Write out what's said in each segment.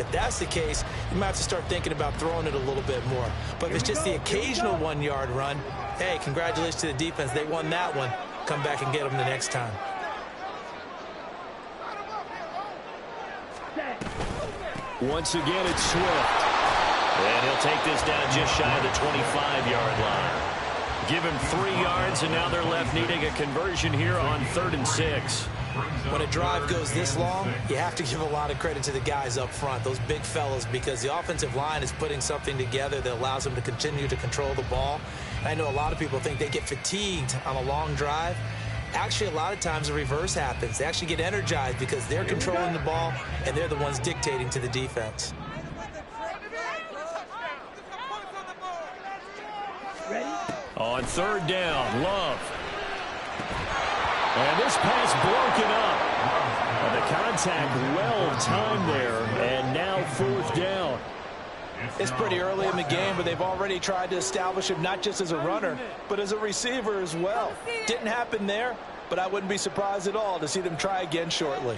If that's the case, you might have to start thinking about throwing it a little bit more. But if it's just the occasional 1-yard run, hey, congratulations to the defense. They won that one. Come back and get them the next time. Once again, it's Swift. And he'll take this down just shy of the 25-yard line. Give him 3 yards, and now they're left needing a conversion here on 3rd and 6. When a drive goes this long, you have to give a lot of credit to the guys up front, those big fellas, because the offensive line is putting something together that allows them to continue to control the ball. And I know a lot of people think they get fatigued on a long drive. Actually, a lot of times the reverse happens. They actually get energized because they're controlling the ball, and they're the ones dictating to the defense. On 3rd down, Love. And this pass broken up. And the contact well timed there, and now 4th down. It's pretty early in the game, but they've already tried to establish him not just as a runner, but as a receiver as well. Didn't happen there, but I wouldn't be surprised at all to see them try again shortly.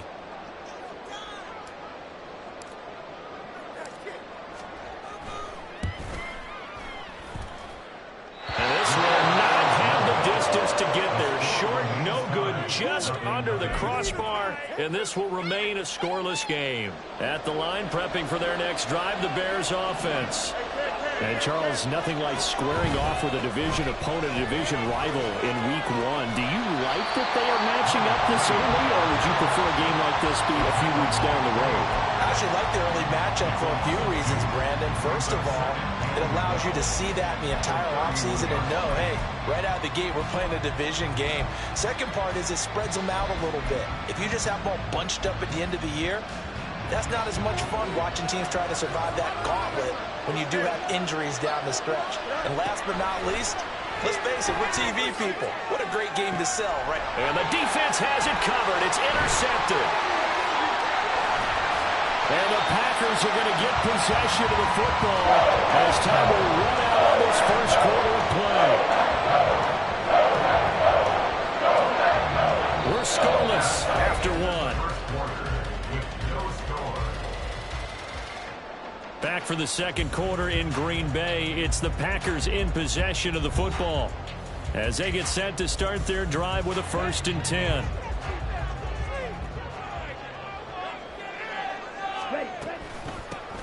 And this will not have the distance to get there. Short, no good, just under the crossbar, and this will remain a scoreless game. At the line, prepping for their next drive, the Bears offense. And, Charles, nothing like squaring off with a division opponent, a division rival in Week 1. Do you like that they are matching up this early, or would you prefer a game like this be a few weeks down the road? I actually like the early matchup for a few reasons, Brandon. First of all, it allows you to see that in the entire offseason and know, hey, right out of the gate, we're playing a division game. Second part is it spreads them out a little bit. If you just have them all bunched up at the end of the year, that's not as much fun watching teams try to survive that gauntlet when you do have injuries down the stretch. And last but not least, let's face it, we're TV people. What a great game to sell, right? And the defense has it covered. It's intercepted. And the Packers are going to get possession of the football as time will run out on this first quarter of play. We're scoreless after 1. Back for the second quarter in Green Bay. It's the Packers in possession of the football as they get set to start their drive with a 1st and 10.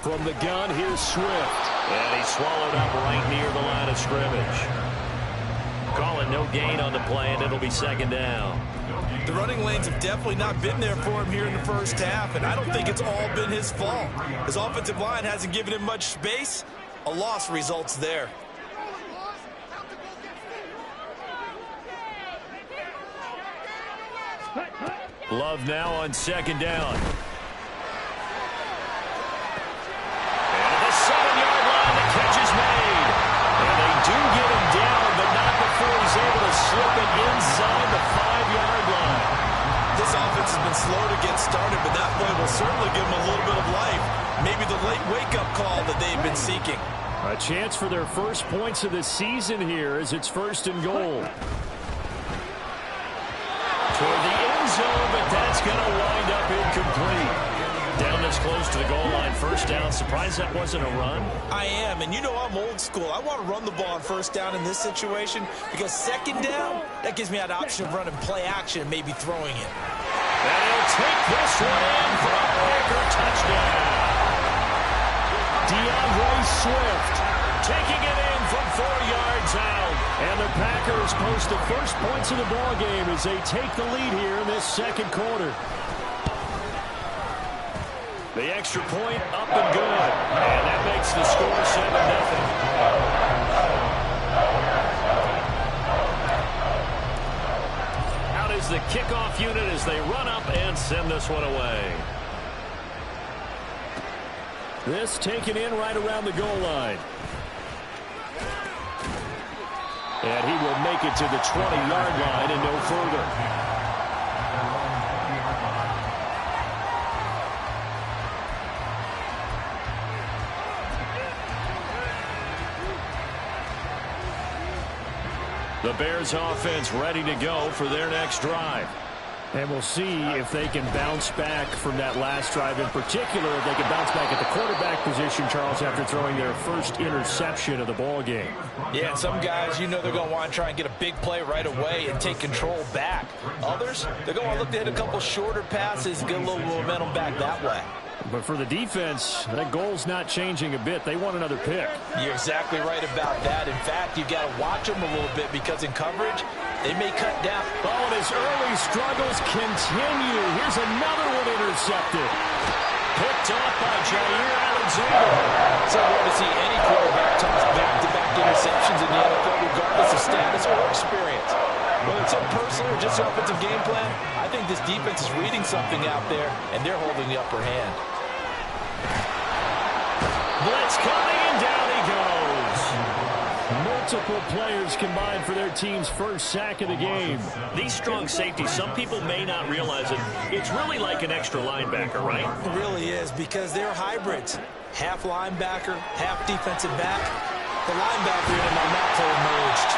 From the gun, here's Swift. And he's swallowed up right near the line of scrimmage. Call it no gain on the play, and it'll be 2nd down. The running lanes have definitely not been there for him here in the first half, and I don't think it's all been his fault. His offensive line hasn't given him much space. A loss results there. Love now on 2nd down. Do get him down, but not before he's able to slip it inside the 5-yard line. This offense has been slow to get started, but that play will certainly give them a little bit of life. Maybe the late wake-up call that they've been seeking. A chance for their first points of the season here as it's 1st and goal. Toward the end zone, but that's going to wind up incomplete. Down this close to the goal line, 1st down. Surprised that wasn't a run? I am, and you know I'm old school. I want to run the ball on 1st down in this situation because 2nd down, that gives me that option of running play action and maybe throwing it. And he'll take this one in for a Packer touchdown. DeAndre Swift taking it in from 4 yards out. And the Packers post the first points of the ballgame as they take the lead here in this second quarter. The extra point up and good. And that makes the score 7-0. Out is the kickoff unit as they run up and send this one away. This taken in right around the goal line. And he will make it to the 20-yard line and no further. The Bears offense ready to go for their next drive. And we'll see if they can bounce back from that last drive. In particular, if they can bounce back at the quarterback position, Charles, after throwing their first interception of the ball game. Yeah, and some guys, they're going to want to try and get a big play right away and take control back. Others, they're going to look to hit a couple shorter passes, get a little momentum back that way. But for the defense, that goal's not changing a bit. They want another pick. You're exactly right about that. In fact, you've got to watch them a little bit because in coverage, they may cut down. Oh, and his early struggles continue. Here's another one intercepted. Picked off by Jair Alexander. So hard to see any quarterback toss back-to-back interceptions in the NFL, regardless of status or experience. Whether it's personal or just an offensive game plan, I think this defense is reading something out there, and they're holding the upper hand. Blitz coming, and down he goes. Multiple players combined for their team's first sack of the game. These strong safeties, some people may not realize it. It's really like an extra linebacker, right? It really is, because they're hybrids. Half linebacker, half defensive back. The linebacker and on that play emerged.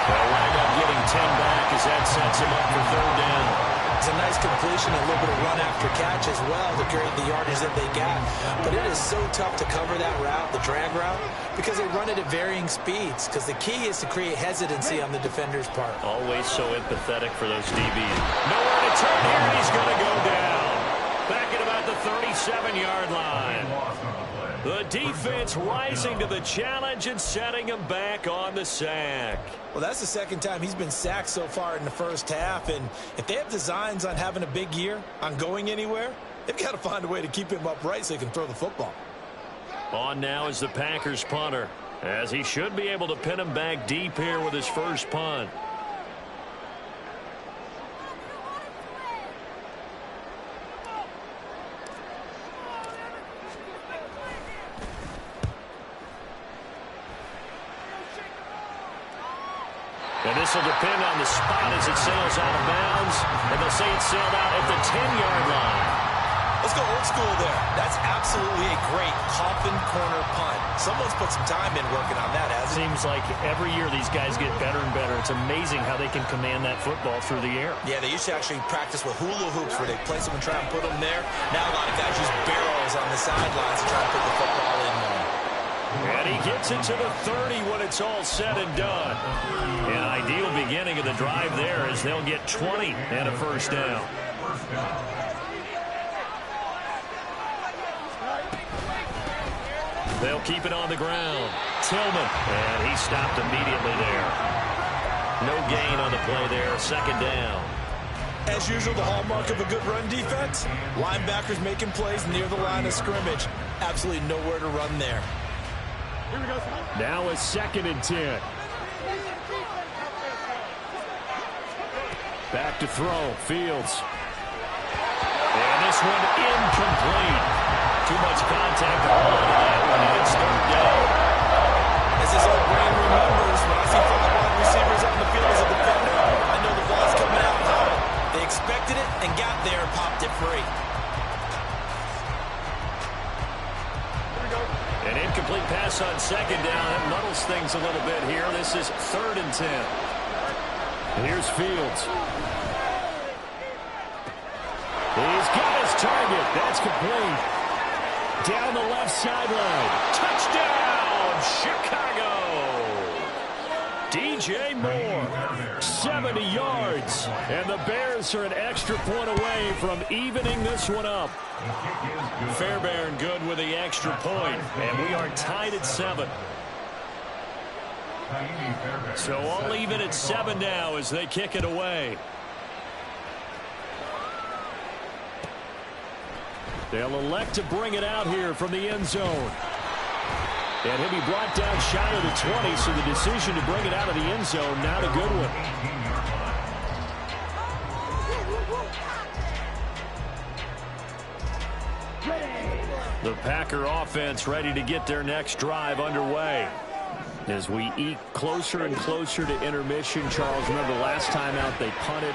They'll wind up getting 10 back as that sets him up for third down. It's a nice completion, a little bit of run after catch as well to create the yardage that they got. But it is so tough to cover that route, the drag route, because they run it at varying speeds. Because the key is to create hesitancy on the defender's part. Always so empathetic for those DBs. Nowhere to turn here, and he's going to go down. Back at about the 37-yard line. The defense rising to the challenge and setting him back on the sack. Well, that's the second time he's been sacked so far in the first half. And if they have designs on having a big year, on going anywhere, they've got to find a way to keep him upright so he can throw the football. On now is the Packers punter, as he should be able to pin him back deep here with his first punt. And this will depend on the spot as it sails out of bounds. And they'll say it sailed out at the 10-yard line. Let's go old school there. That's absolutely a great coffin corner punt. Someone's put some time in working on that, hasn't it? Seems like every year these guys get better and better. It's amazing how they can command that football through the air. Yeah, they used to actually practice with hula hoops where they place them and try and put them there. Now a lot of guys use barrels on the sidelines to try and put the football in there. And he gets it to the 30 when it's all said and done. An ideal beginning of the drive there as they'll get 20 and a first down. They'll keep it on the ground. Tillman, and he stopped immediately there. No gain on the play there, second down. As usual, the hallmark of a good run defense, linebackers making plays near the line of scrimmage. Absolutely nowhere to run there. Now a 2nd and 10. Back to throw, Fields. And this one incomplete. Too much contact to hold on to that one, and it's third down. As his old brain remembers, when I see 5 wide receivers on the field as a defender, I know the ball's coming out high. They expected it and got there and popped it free. An incomplete pass on second down. That muddles things a little bit here. This is 3rd and 10. Here's Fields. He's got his target. That's complete. Down the left sideline. Touchdown, Chicago. DJ Moore, 70 yards. And the Bears are an extra point away from evening this one up. Fairbairn good with the extra point. And we are tied at 7. So all even at 7 now as they kick it away. They'll elect to bring it out here from the end zone. And he'll be brought down shy of the 20, so the decision to bring it out of the end zone, not a good one. The Packer offense ready to get their next drive underway. As we eke closer and closer to intermission, Charles, remember last time out they punted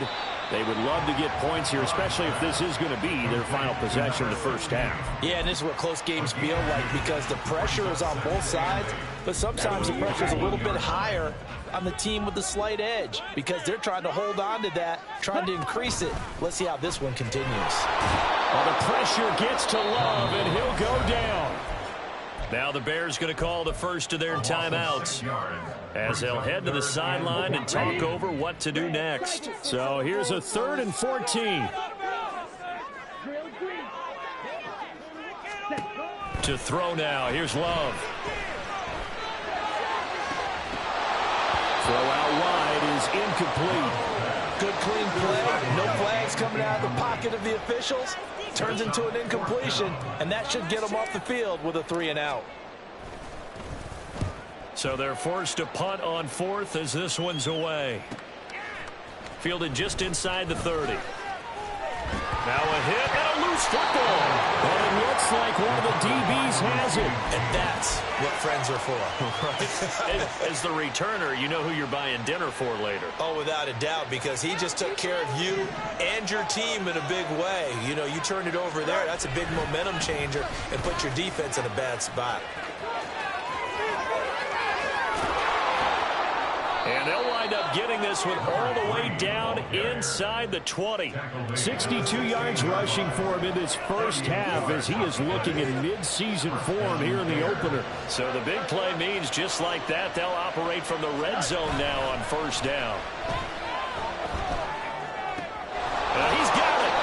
They would love to get points here, especially if this is going to be their final possession of the first half. Yeah, and this is what close games feel like because the pressure is on both sides, but sometimes the pressure is a little bit higher on the team with the slight edge because they're trying to hold on to that, trying to increase it. Let's see how this one continues. Well, the pressure gets to Love, and he'll go down. Now the Bears going to call the first of their timeouts as they'll head to the sideline and talk over what to do next. So here's a 3rd and 14. To throw now. Here's Love. Throw out wide is incomplete. Good clean play. No flags coming out of the pocket of the officials. Turns into an incompletion, and that should get them off the field with a 3-and-out. So they're forced to punt on 4th as this one's away. Fielded just inside the 30. Now a hit and a loose football. But it looks like one of the DBs has it. And that's what friends are for. Right. As the returner, you know who you're buying dinner for later. Oh, without a doubt, because he just took care of you and your team in a big way. You know, you turned it over there. That's a big momentum changer and put your defense in a bad spot. And they'll wind up getting this one all the way down inside the 20. 62 yards rushing for him in this first half as he is looking in mid-season form here in the opener. So the big play means just like that, they'll operate from the red zone now on first down. He's got it.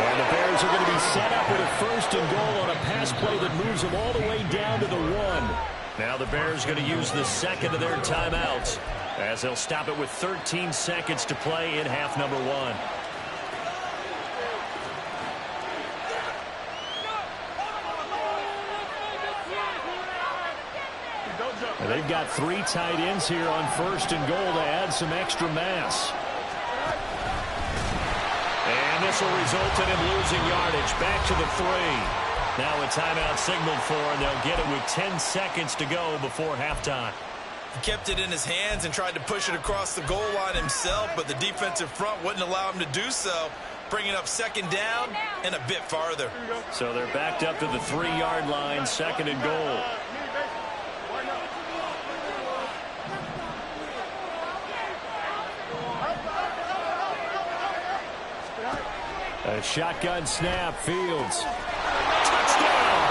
And the Bears are going to be set up with a 1st and goal on a pass play that moves them all the way down to the 1. Now the Bears going to use the second of their timeouts as they'll stop it with 13 seconds to play in half number 1. And they've got 3 tight ends here on 1st and goal to add some extra mass. And this will result in him losing yardage back to the 3. Now a timeout signaled for, and they'll get it with 10 seconds to go before halftime. He kept it in his hands and tried to push it across the goal line himself, but the defensive front wouldn't allow him to do so, bringing up 2nd down and a bit farther. So they're backed up to the 3-yard line, 2nd and goal. A shotgun snap, Fields. Touchdown!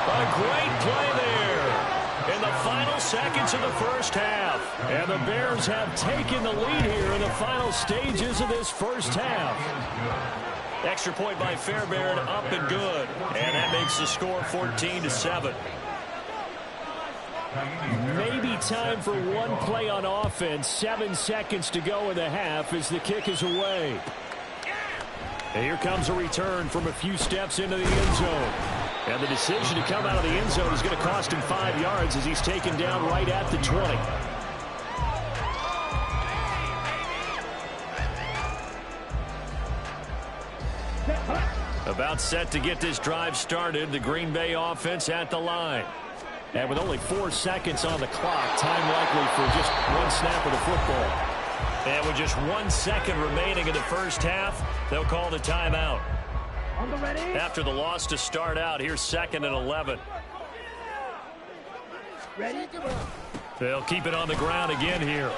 A great play there in the final seconds of the first half. And the Bears have taken the lead here in the final stages of this first half. Extra point by Fairbairn, up and good. And that makes the score 14-7. Maybe time for one play on offense. 7 seconds to go in the half as the kick is away. And here comes a return from a few steps into the end zone. And the decision to come out of the end zone is going to cost him 5 yards as he's taken down right at the 20. About set to get this drive started, the Green Bay offense at the line. And with only 4 seconds on the clock, time likely for just one snap of the football. And with just 1 second remaining in the first half, they'll call the timeout. After the loss to start out, here's 2nd and 11. Ready? Come on. They'll keep it on the ground again here.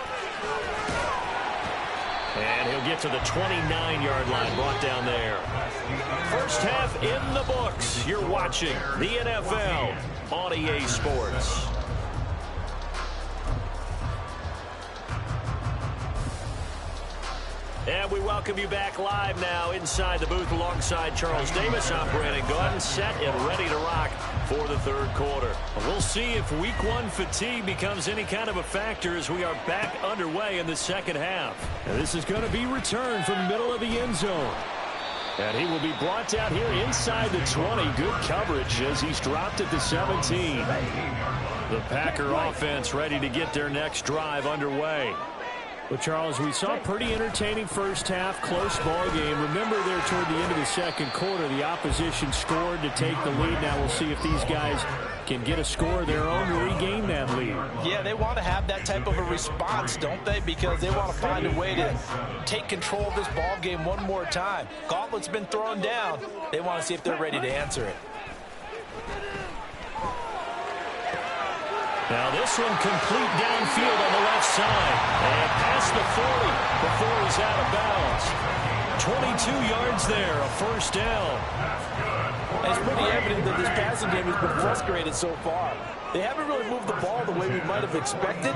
And he'll get to the 29-yard line, brought down there. First half in the books. You're watching the NFL on EA Sports. And we welcome you back live now inside the booth alongside Charles Davis. I'm Brandon Gordon, set and ready to rock for the third quarter. We'll see if week 1 fatigue becomes any kind of a factor as we are back underway in the second half. And this is going to be returned from the middle of the end zone. And he will be brought down here inside the 20. Good coverage as he's dropped at the 17. The Packer offense ready to get their next drive underway. Well, Charles, we saw a pretty entertaining first half, close ball game. Remember there toward the end of the second quarter, the opposition scored to take the lead. Now we'll see if these guys can get a score of their own to regain that lead. Yeah, they want to have that type of a response, don't they? Because they want to find a way to take control of this ball game one more time. Gauntlet's been thrown down. They want to see if they're ready to answer it. Now this one complete downfield on the left side. And past the 40 before he's out of bounds. 22 yards there, a first down. It's pretty evident that this passing game has been frustrated so far. They haven't really moved the ball the way we might have expected,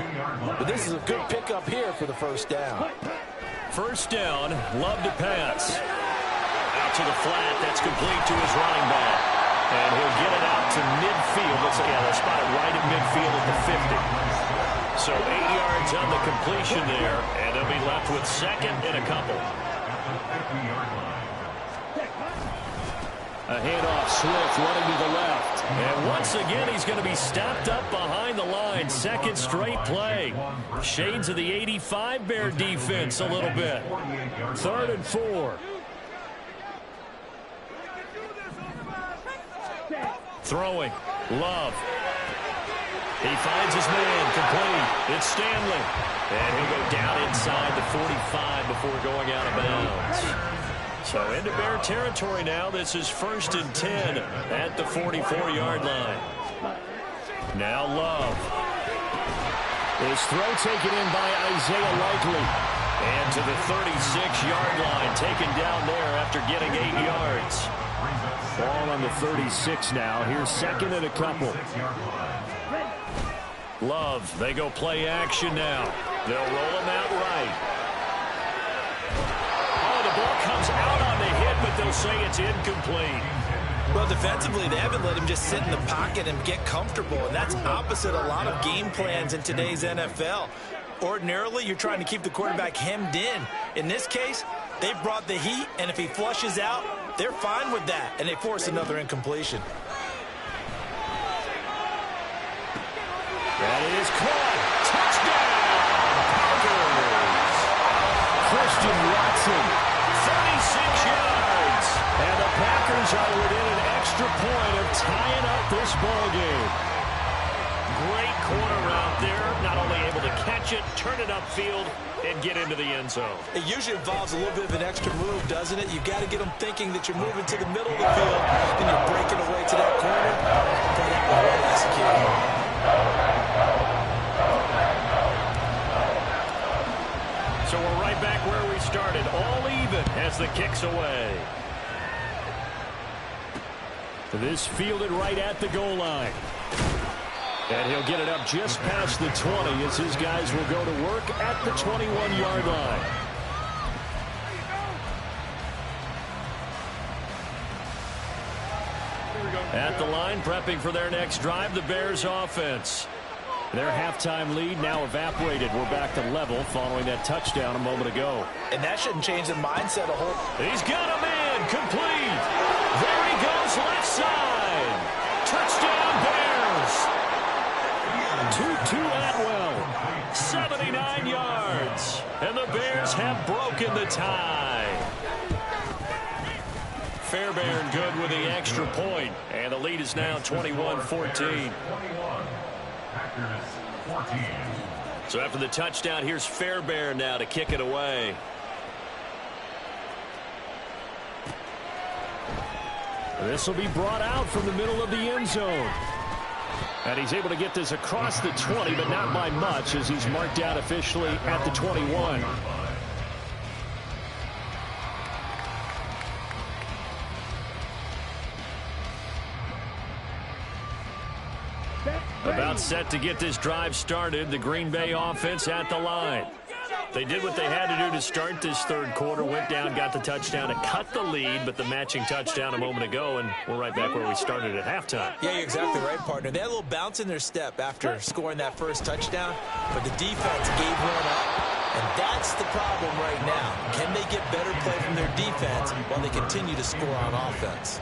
but this is a good pickup here for the first down. First down, Love to pass. Out to the flat, that's complete to his running back. And he'll get it out to midfield. Let's see, they'll spot it right at midfield at the 50. So 8 yards on the completion there, and they'll be left with second and a couple. A handoff, Swift running to the left. And once again, he's going to be stopped up behind the line. Second straight play. Shades of the 85 Bear defense a little bit. 3rd and 4. Throwing. Love. He finds his man. Complete. It's Stanley. And he'll go down inside the 45 before going out of bounds. So into Bear territory now. This is 1st and 10 at the 44-yard line. Now Love. His throw taken in by Isaiah Likely. And to the 36-yard line. Taken down there after getting 8 yards. Ball on the 36 now. Here's second and a couple. Love, they go play action now. They'll roll him out right. Oh, the ball comes out on the hit, but they'll say it's incomplete. Well, defensively, they haven't let him just sit in the pocket and get comfortable, and that's opposite a lot of game plans in today's NFL. Ordinarily, you're trying to keep the quarterback hemmed in. In this case, they brought the heat, and if he flushes out, they're fine with that, and they force another incompletion. That is caught. Touchdown! Packers! Christian Watson, 36 yards. And the Packers are within an extra point of tying up this ball game. Great corner out there. Not only able to catch it, turn it upfield, and get into the end zone. It usually involves a little bit of an extra move, doesn't it? You've got to get them thinking that you're moving to the middle of the field, and you're breaking away to that corner. Boy, that was well executed. So we're right back where we started, all even as the kick's away. This fielded right at the goal line. And he'll get it up just past the 20 as his guys will go to work at the 21-yard line. At the line, prepping for their next drive, the Bears offense. Their halftime lead now evaporated. We're back to level following that touchdown a moment ago. And that shouldn't change the mindset a whole. He's got a man complete. There he goes left side. Touchdown Bears. Tutu Atwell, 79 yards. And the Bears have broken the tie. Fairbairn good with the extra point. And the lead is now 21-14. So after the touchdown, here's Fairbairn now to kick it away. This will be brought out from the middle of the end zone. And he's able to get this across the 20, but not by much as he's marked out officially at the 21. About set to get this drive started, the Green Bay offense at the line. They did what they had to do to start this third quarter, went down, got the touchdown to cut the lead, but the matching touchdown a moment ago, and we're right back where we started at halftime. Yeah, you're exactly right, partner. They had a little bounce in their step after scoring that first touchdown, but the defense gave one up, and that's the problem right now. Can they get better play from their defense while they continue to score on offense?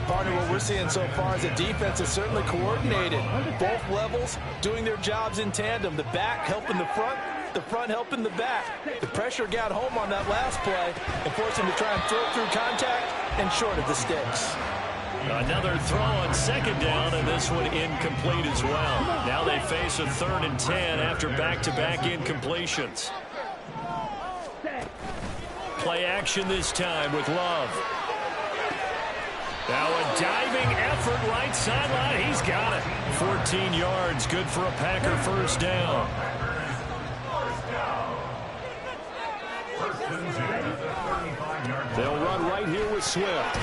Partner, what we're seeing so far is the defense is certainly coordinated. Both levels doing their jobs in tandem. The back helping the front, the front helping the back. The pressure got home on that last play and forced him to try and throw it through contact and short of the sticks. Another throw on second down, and this one incomplete as well. Now they face a 3rd and 10 after back-to-back incompletions. Play action this time with Love. Now a diving effort right sideline. He's got it. 14 yards, good for a Packer first down. They'll run right here with Swift.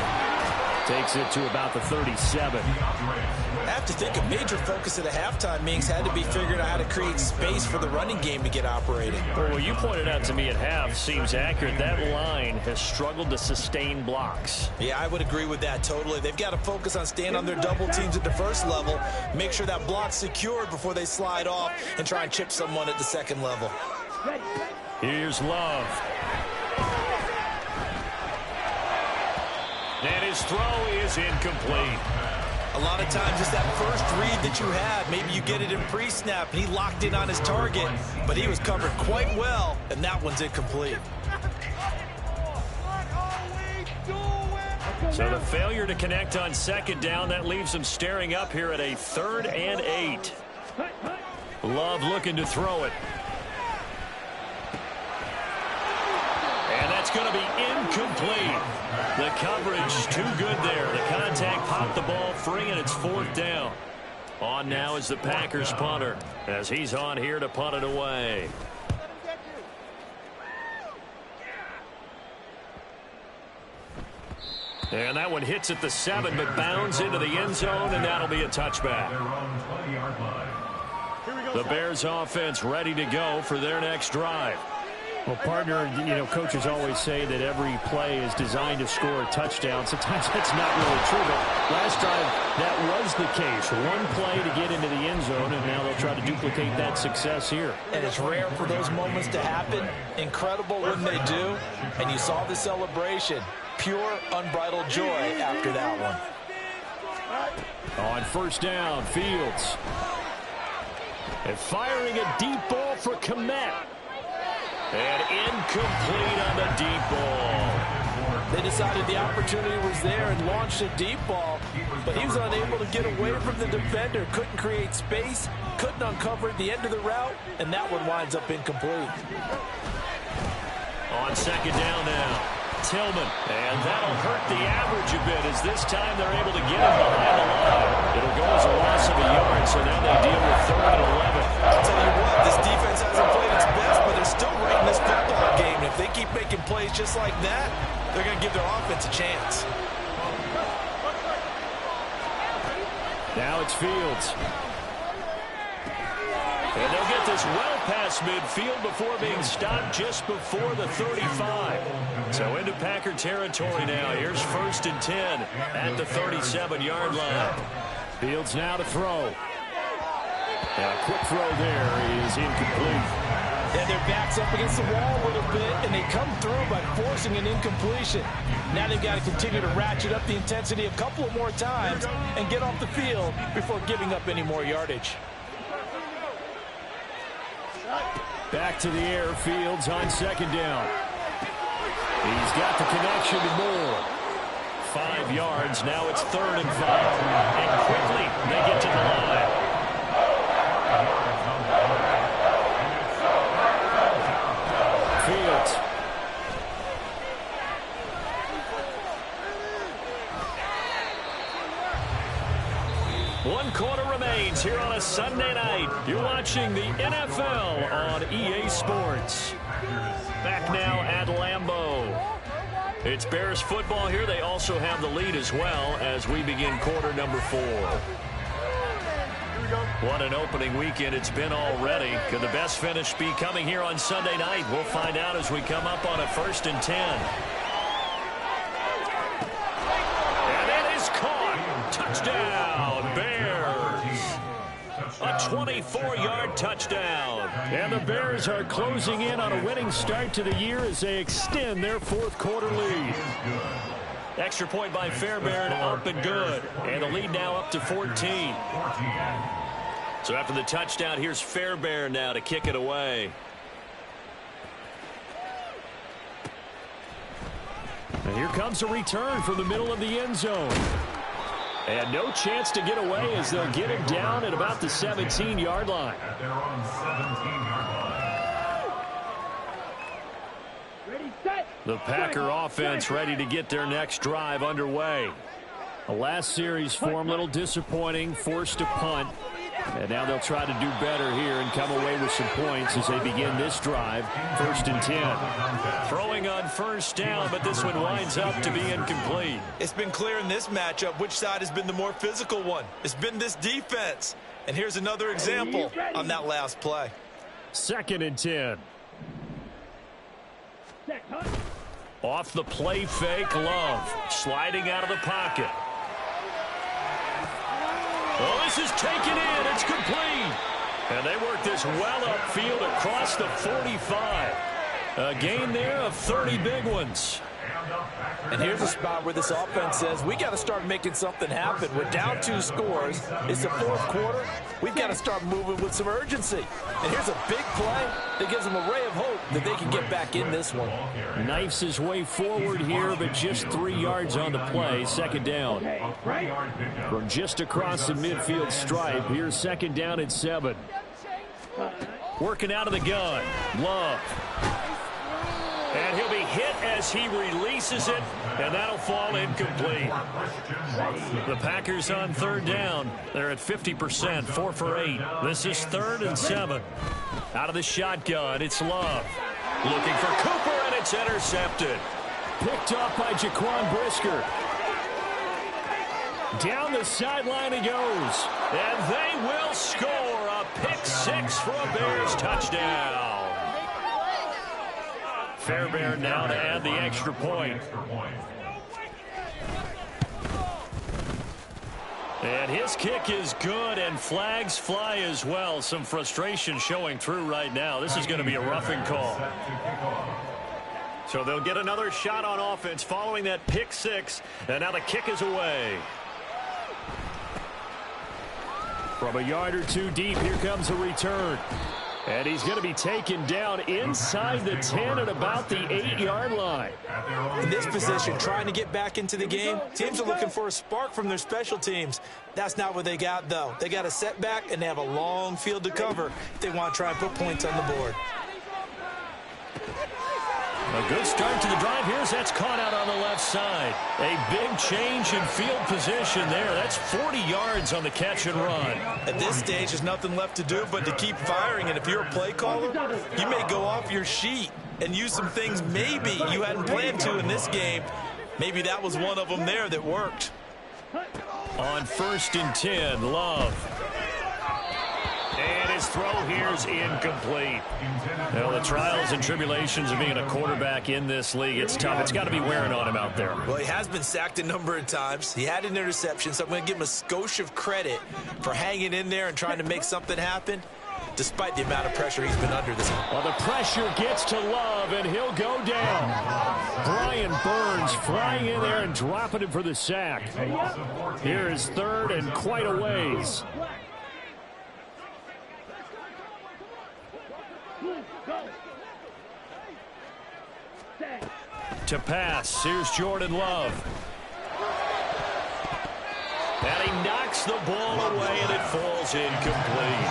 Takes it to about the 37. I have to think a major focus at the halftime, Minks, had to be figuring out how to create space for the running game to get operating. Well, what you pointed out to me at half seems accurate. That line has struggled to sustain blocks. Yeah, I would agree with that totally. They've got to focus on staying on their double teams at the first level, make sure that block's secured before they slide off and try and chip someone at the second level. Here's Love. And his throw is incomplete. A lot of times it's that first read that you have. Maybe you get it in pre-snap, and he locked in on his target, but he was covered quite well, and that one's incomplete. So the failure to connect on second down, that leaves him staring up here at a 3rd and 8. Love looking to throw it. And that's going to be incomplete. The coverage too good there. The contact popped the ball free, and it's 4th down. On now is the Packers punter, as he's on here to punt it away. And that one hits at the 7, but bounds into the end zone, and that'll be a touchback. The Bears offense ready to go for their next drive. Well, partner, coaches always say that every play is designed to score a touchdown. Sometimes that's not really true, but last drive, that was the case. One play to get into the end zone, and now they'll try to duplicate that success here. And it's rare for those moments to happen. Incredible when they do. And you saw the celebration. Pure, unbridled joy after that one. On first down, Fields. And firing a deep ball for Kmet. And incomplete on the deep ball. They decided the opportunity was there and launched a deep ball, but he was unable to get away from the defender. Couldn't create space, couldn't uncover the end of the route, and that one winds up incomplete. On second down now, Tillman. And that'll hurt the average a bit, as this time they're able to get him behind the line. It'll go as a loss of a yard, so now they deal with 3rd and 11. I'll tell you what, this defense hasn't played its best, but they're still right in this football game. And if they keep making plays just like that, they're going to give their offense a chance. Now it's Fields. And they'll get this well past midfield before being stopped just before the 35. So into Packer territory now. Here's 1st and 10 at the 37-yard line. Fields now to throw. And a quick throw there is incomplete. And their back's up against the wall a little bit, and they come through by forcing an incompletion. Now they've got to continue to ratchet up the intensity a couple of more times and get off the field before giving up any more yardage. Back to the air, Fields on second down. He's got the connection to Moore. 5 yards, now it's 3rd and 5. And quickly, they get to the line. Fields. One quarter remains here on a Sunday night. You're watching the NFL on EA Sports. Back now at Lambeau. It's Bears football here. They also have the lead as well as we begin quarter number 4. What an opening weekend it's been already. Could the best finish be coming here on Sunday night? We'll find out as we come up on a 1st and 10. And it is caught. Touchdown, Bears. A 24-yard touchdown. And the Bears are closing in on a winning start to the year as they extend their 4th quarter lead. Extra point by Fairbairn, up and good. And the lead now up to 14. So after the touchdown, here's Fairbairn now to kick it away. And here comes a return from the middle of the end zone. And no chance to get away as they'll get him down at about the 17-yard line. The Packer offense ready to get their next drive underway. The last series for him, a little disappointing, forced a punt. And now they'll try to do better here and come away with some points as they begin this drive, 1st and 10. Throwing on first down, but this one winds up to be incomplete. It's been clear in this matchup which side has been the more physical one. It's been this defense. And here's another example on that last play. 2nd and 10. Off the play fake, Love sliding out of the pocket. Oh, this is taken in. It's complete. And they work this well upfield across the 45. A gain there of 30 big ones. And here's a spot where this offense says, we got to start making something happen. We're down 2 scores. It's the 4th quarter. We've got to start moving with some urgency. And here's a big play that gives them a ray of hope that they can get back in this one. Knifes his way forward here, but just 3 yards on the play. 2nd down. From just across the midfield stripe, here's 2nd down and 7. Working out of the gun. Love. And he'll be hit as he releases it, and that'll fall incomplete. The Packers on 3rd down. They're at 50%, 4 for 8. This is 3rd and 7. Out of the shotgun, it's Love. Looking for Cooper, and it's intercepted. Picked up by Jaquan Brisker. Down the sideline he goes. And they will score a pick 6 for a Bears touchdown. Fairbairn now to add the extra point. And his kick is good, and flags fly as well. Some frustration showing through right now. This is going to be a roughing call. So they'll get another shot on offense following that pick 6, and now the kick is away. From a yard or 2 deep, here comes a return. And he's going to be taken down inside the 10 at about the 8-yard line. In this position, trying to get back into the game, teams are looking for a spark from their special teams. That's not what they got, though. They got a setback, and they have a long field to cover if they want to try and put points on the board. A good start to the drive. Here's that's caught out on the left side. A big change in field position there. That's 40 yards on the catch and run. At this stage, there's nothing left to do but to keep firing. And if you're a play caller, you may go off your sheet and use some things maybe you hadn't planned to in this game. Maybe that was one of them there that worked. On 1st and 10, Love. And his throw here is incomplete. Well, the trials and tribulations of being a quarterback in this league, it's tough. It's got to be wearing on him out there. Well, he has been sacked a number of times. He had an interception, so I'm going to give him a skosh of credit for hanging in there and trying to make something happen, despite the amount of pressure he's been under this game. Well, the pressure gets to Love, and he'll go down. Brian Burns flying in there and dropping him for the sack. Here is 3rd and quite a ways. To pass, here's Jordan Love. And he knocks the ball away, and it falls incomplete.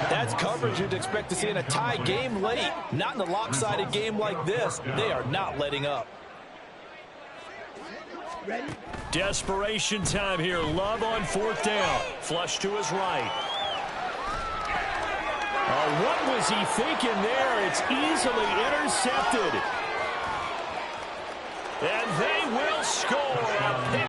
That's coverage you'd expect to see in a tie game late. Not in a lopsided game like this. They are not letting up. Desperation time here. Love on 4th down. Flush to his right. What was he thinking there? It's easily intercepted. And they will score a pick